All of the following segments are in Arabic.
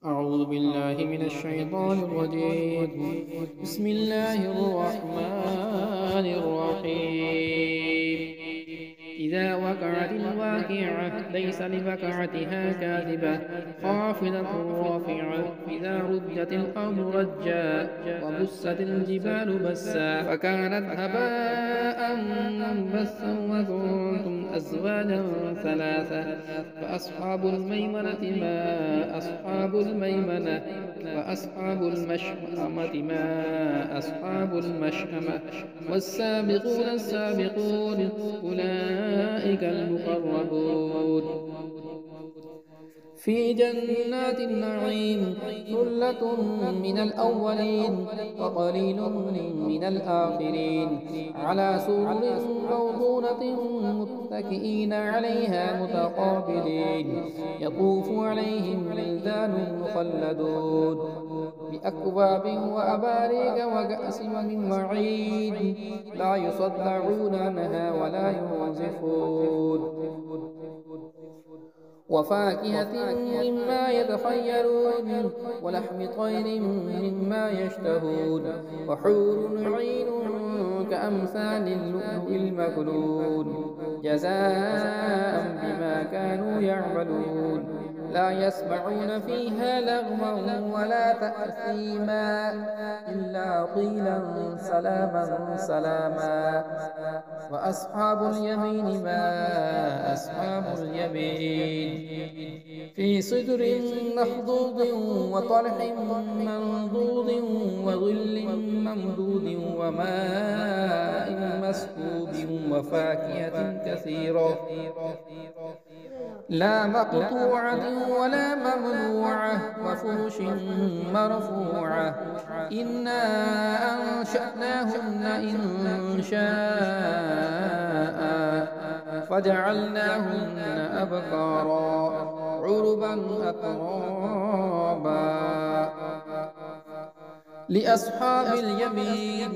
أعوذ بالله من الشيطان الرجيم. بسم الله الرحمن الرحيم. إذا وقعت الواقعة ليس لوقعتها كاذبة خافضة رافعة. إذا رجت الأرض رجا وبست الجبال بسا فكانت هباء منبثا وكنتم أزواجا ثلاثة. فأصحاب الميمنة ما أصحاب الميمنة وأصحاب المشأمة ما أصحاب المشأمة. والسابقون السابقون أولئك المقربون في جنات النعيم. ثلة من الأولين وقليل من الآخرين على سرر موضونة متكئين عليها متقابلين. يطوف عليهم ولدان مخلدون بأكواب وأباريق وكأس من معين لا يصدعون عنها ولا ينزفون. وفاكهة مما يتخيرون ولحم طير مما يشتهون. وحور عين كأمثال اللؤلؤ المكنون جزاء بما كانوا يعملون. لا يسمعون فيها لغوا ولا تأثيما إلا قيلا سلاما سلاما. وأصحاب اليمين ما أصحاب اليمين في صدر مخضوض وطلح منضود وظل ممدود وماء مسكوب وفاكهة كثيرة لا مقطوعة ولا ممنوعة وفرش مرفوعة. إنا أنشأناهن إن شاء فجعلناهن أبكارا عربا أترابا. لأصحاب اليمين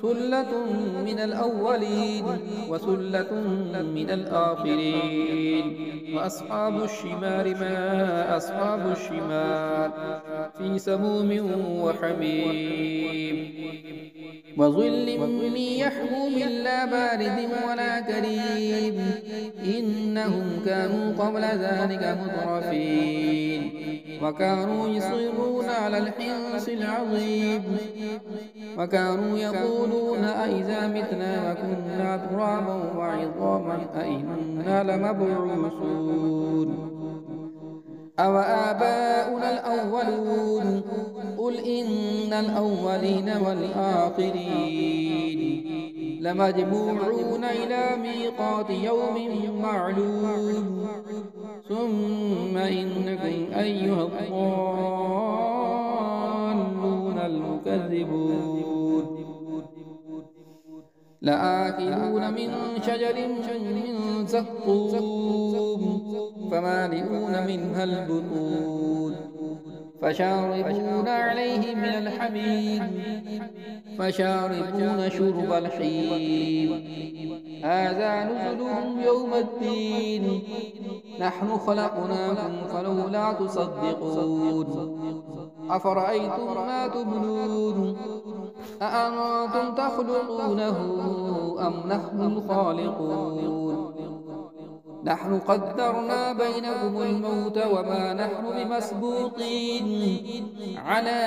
ثلة من الأولين وثلة من الآخرين. وأصحاب الشمال ما أصحاب الشمال في سموم وحميم وظل من يحموم لا بارد ولا كريم. إنهم كانوا قبل ذلك مترفين وكانوا يصرون على الحنث العظيم وكانوا يقولون أئذا متنا وكنا ترابا وعظاما أئنا لمبعوثون أو آباؤنا الأولون. قل إن الأولين والآخرين لمجموعون إلى ميقات يوم معلوم. ثم إنكم أيها الضالون المكذبون لآكلون من شجر من زقوم فمالئون منها البطون فشاربون عليه من الحميم فشاربون شرب الحيم. هذا نزلهم يوم الدين. نحن خلقناكم فلولا تصدقون. أفرأيتم ما تبنون أأنتم تخلقونه أم نحن الخالقون. نحن قدرنا بينكم الموت وما نحن بمسبوقين على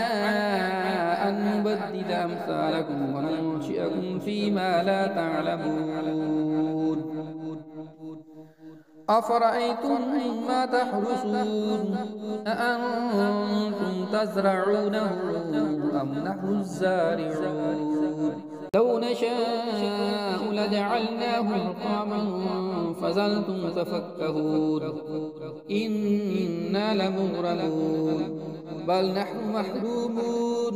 أن نبدل أمثالكم وننشئكم فيما لا تعلمون. أفرأيتم ما تحرثون أأنتم تزرعونه أم نحن الزارعون. لو نشاء لجعلناه حطاما فظلتم تفكهون إنا لمغرمون بل نحن محرومون.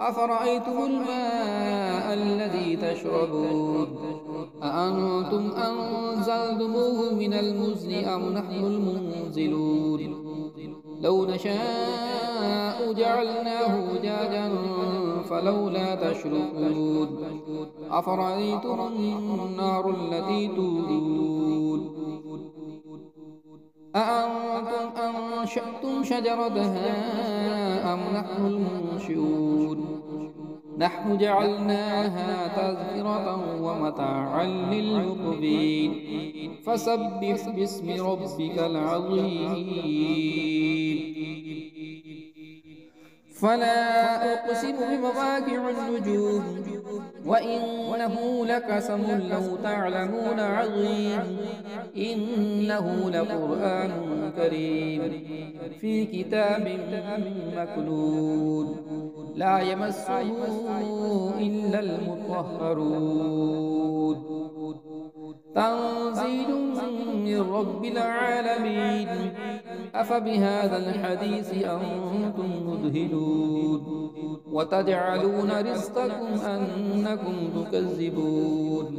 أفرأيتم الماء الذي تشربون أأنتم أنزلتموه من المزن أم نحن المنزلون. لو نشاء جعلناه أجاجا فلولا تشركون. أفرأيتم النار التي تورون أأنتم أنشأتم شجرتها أم نحن المنشئون نحن جعلناها تذكرة ومتاعا للمقوين فسبح باسم ربك العظيم فلا أقسم بمواقع النجوم وإنه لقسم لو تعلمون عظيم إنه لقرآن كريم في كتاب مكنون لا يمسه إلا المطهرون تنزيل من رب العالمين أفبهذا الحديث أنتم مدهنون وتجعلون رزقكم أنكم تكذبون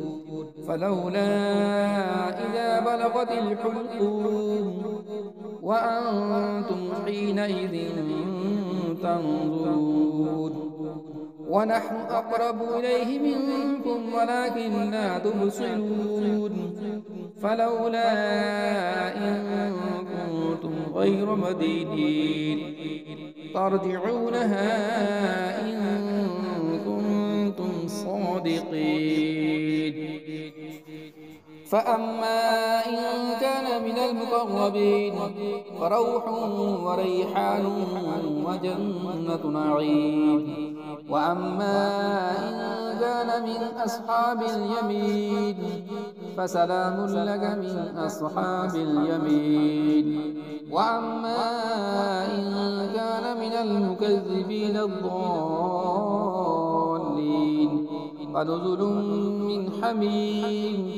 فلولا إذا بلغت الحلقوم وأنتم حينئذ تنظرون ونحن أقرب إليه منكم ولكن لا تبصرون فلولا إن كنتم غير مدينين ترجعونها إن كنتم صادقين فأما إن كان من المقربين فروح وريحان وجنة نعيم وأما إن كان من أصحاب اليمين فسلام لك من أصحاب اليمين وأما إن كان من المكذبين الضالين فنزل من حميم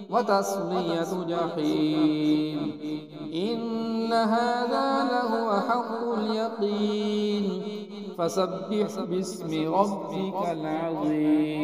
وتصلية جحيم إن هذا لهو حق اليقين فسبح باسم ربك العظيم